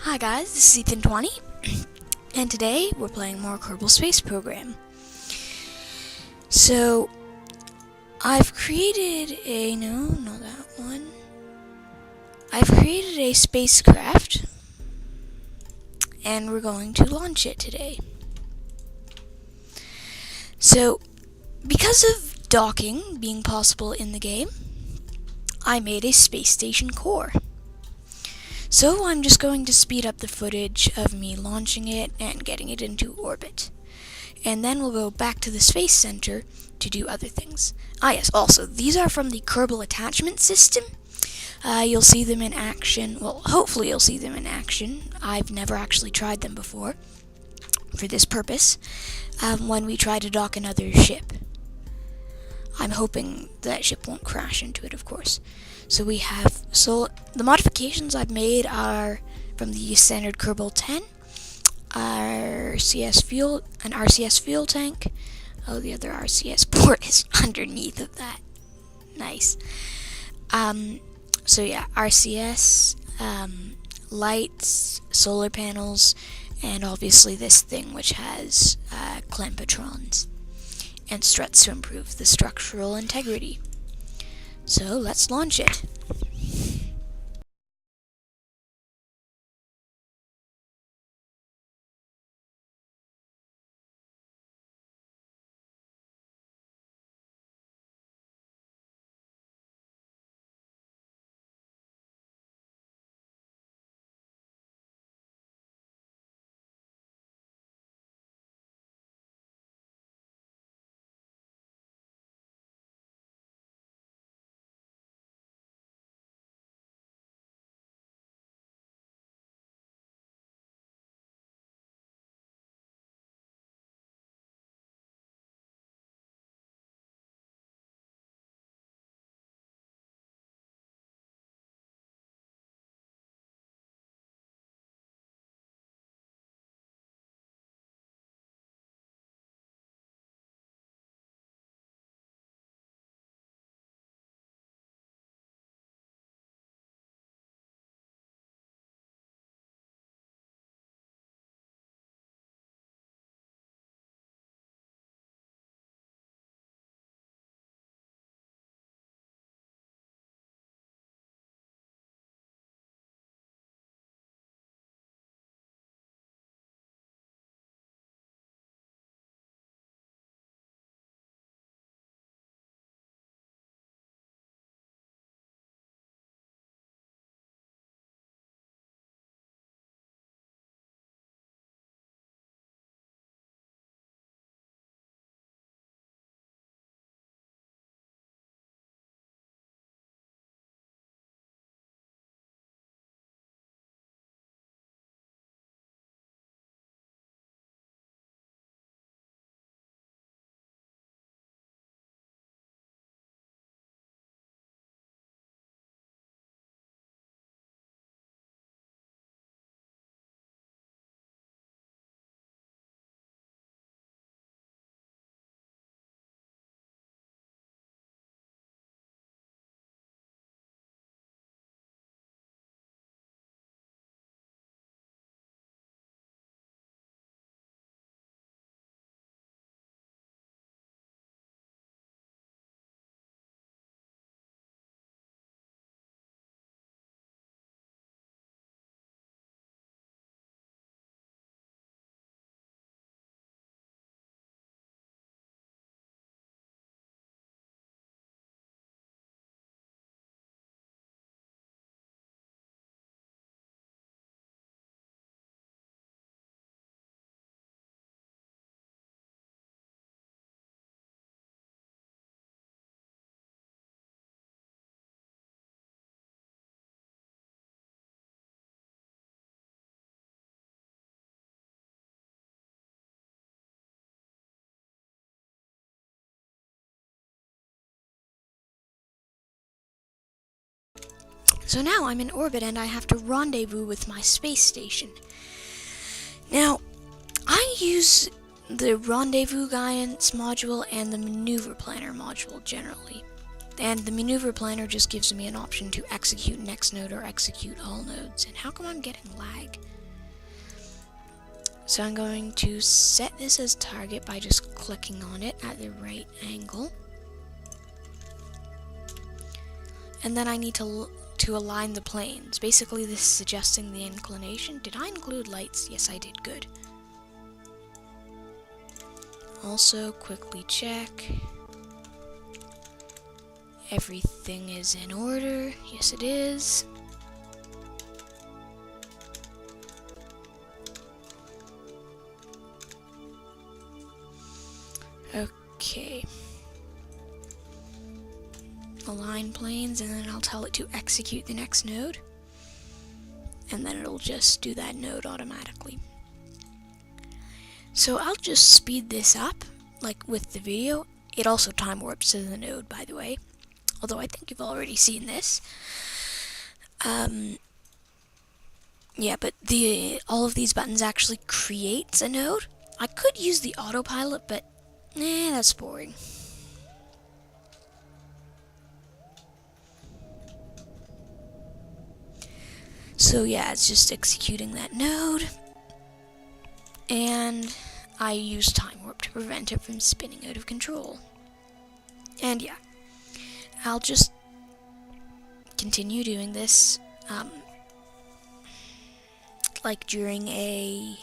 Hi guys, this is Ethan20, and today we're playing more Kerbal Space Program. So, I've created I've created a spacecraft, and we're going to launch it today. So, because of docking being possible in the game, I made a space station core. So I'm just going to speed up the footage of me launching it and getting it into orbit. And then we'll go back to the Space Center to do other things. Yes, also, these are from the Kerbal attachment system. You'll see them in action. Well, hopefully you'll see them in action. I've never actually tried them before for this purpose, when we try to dock another ship. I'm hoping that ship won't crash into it, of course. So the modifications I've made are from the standard Kerbal 10, an RCS fuel tank. Oh, the other RCS port is underneath of that. Nice. So yeah, RCS, lights, solar panels, and obviously this thing which has clampatrons and struts to improve the structural integrity. So let's launch it. So now I'm in orbit and I have to rendezvous with my space station. Now, I use the rendezvous guidance module and the maneuver planner module generally. And the maneuver planner just gives me an option to execute next node or execute all nodes. And how come I'm getting lag? So I'm going to set this as target by just clicking on it at the right angle. And then I need to align the planes. Basically this is adjusting the inclination. Did I include lights? Yes, I did. Good. Also, quickly check. Everything is in order. Yes, it is. Okay. Align planes, and then I'll tell it to execute the next node. And then it'll just do that node automatically. So I'll just speed this up, like with the video. It also time warps to the node, by the way. Although I think you've already seen this. Yeah, but all of these buttons actually creates a node. I could use the autopilot, but that's boring. So yeah, it's just executing that node. And I use time warp to prevent it from spinning out of control. And yeah, I'll just continue doing this, like during a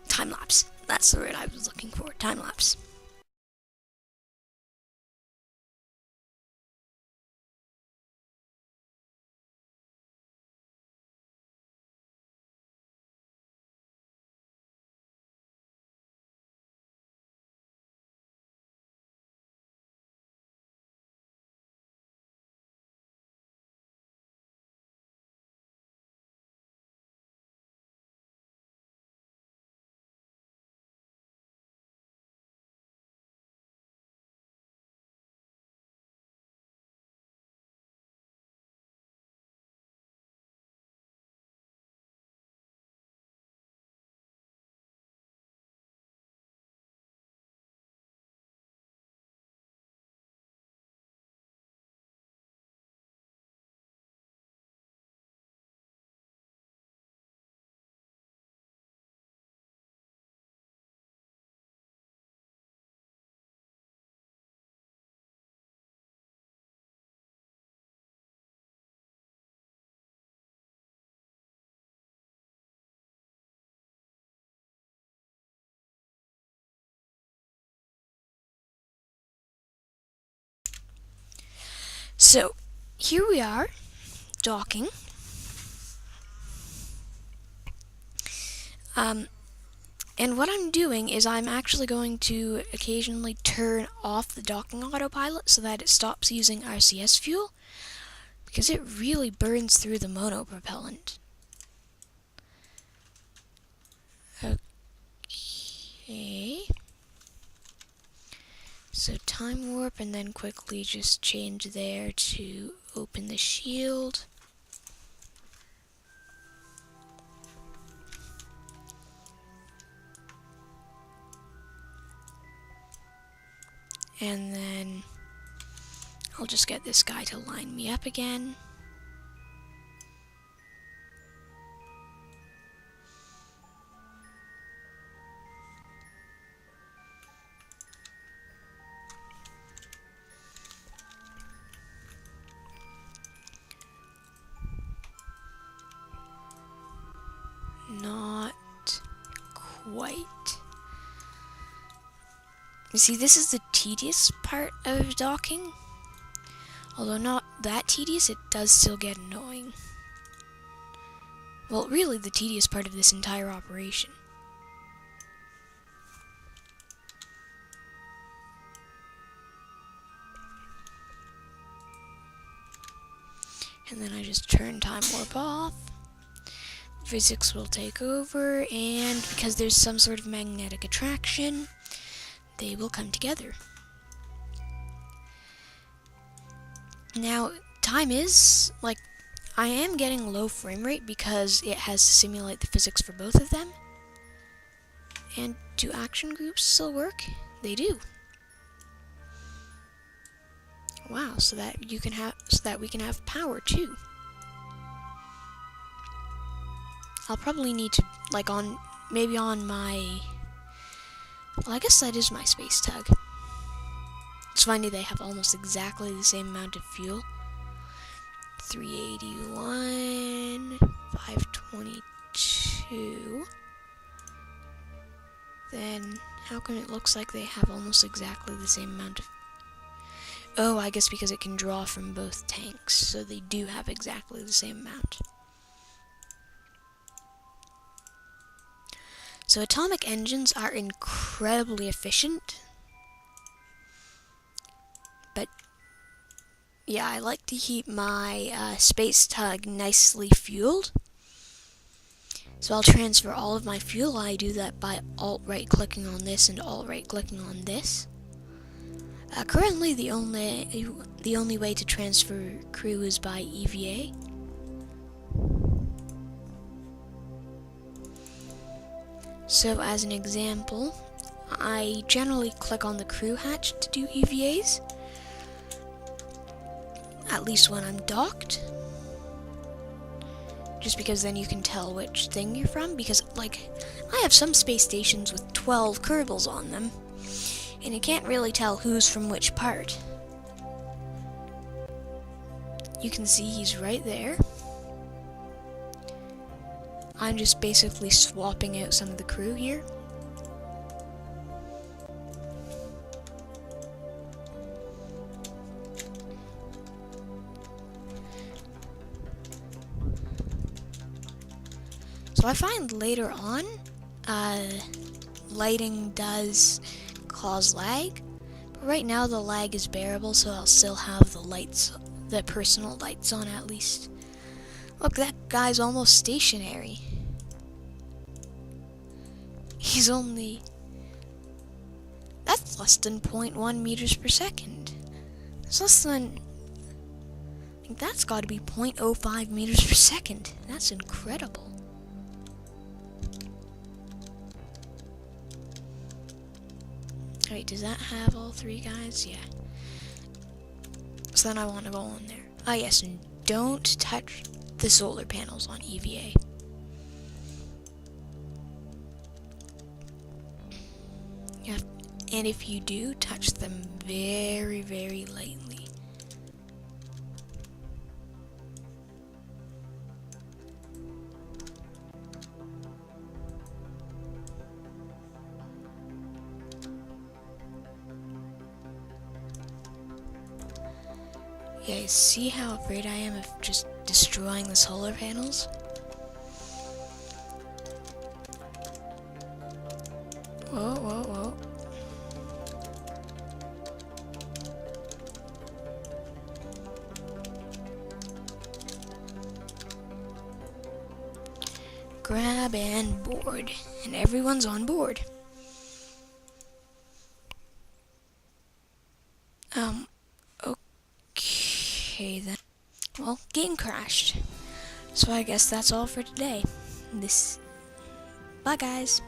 time lapse. That's the word I was looking for, time lapse. So here we are, docking. And what I'm doing is I'm actually going to occasionally turn off the docking autopilot so that it stops using RCS fuel, because it really burns through the monopropellant. Okay. So time warp, and then quickly just change there to open the shield. And then I'll just get this guy to line me up again. Not quite. You see, this is the tedious part of docking. Although not that tedious, it does still get annoying. Well, really the tedious part of this entire operation. And then I just turn time warp off. Physics will take over, and because there's some sort of magnetic attraction, they will come together. Now, time is, like, I am getting low frame rate because it has to simulate the physics for both of them. And do action groups still work? They do. Wow, so that we can have power too. I'll probably need to, like, maybe on my, well, I guess that is my space tug. It's funny, they have almost exactly the same amount of fuel. 381, 522. Then, how come it looks like they have almost exactly the same amount of... Oh, I guess because it can draw from both tanks, so they do have exactly the same amount. So atomic engines are incredibly efficient. But, yeah, I like to keep my space tug nicely fueled. So I'll transfer all of my fuel. I do that by alt-right-clicking on this and alt-right-clicking on this. Currently, the only way to transfer crew is by EVA. So, as an example, I generally click on the crew hatch to do EVAs, at least when I'm docked. Just because then you can tell which thing you're from, because, like, I have some space stations with 12 Kerbals on them, and you can't really tell who's from which part. You can see he's right there. I'm just basically swapping out some of the crew here. So I find later on, lighting does cause lag, but right now the lag is bearable, so I'll still have the lights, the personal lights on at least. Look, that guy's almost stationary. He's only... That's less than 0.1 meters per second. It's less than... I think that's got to be 0.05 meters per second. That's incredible. Wait, does that have all three guys? Yeah. So then I want to go on there. Ah, yes, and don't touch the solar panels on EVA. Yeah, and if you do, touch them very, very lightly. Yeah, see how afraid I am of just destroying the solar panels? Whoa, whoa, whoa. Grab and board. And everyone's on board. Okay then. Well, game crashed. So I guess that's all for today. Bye guys.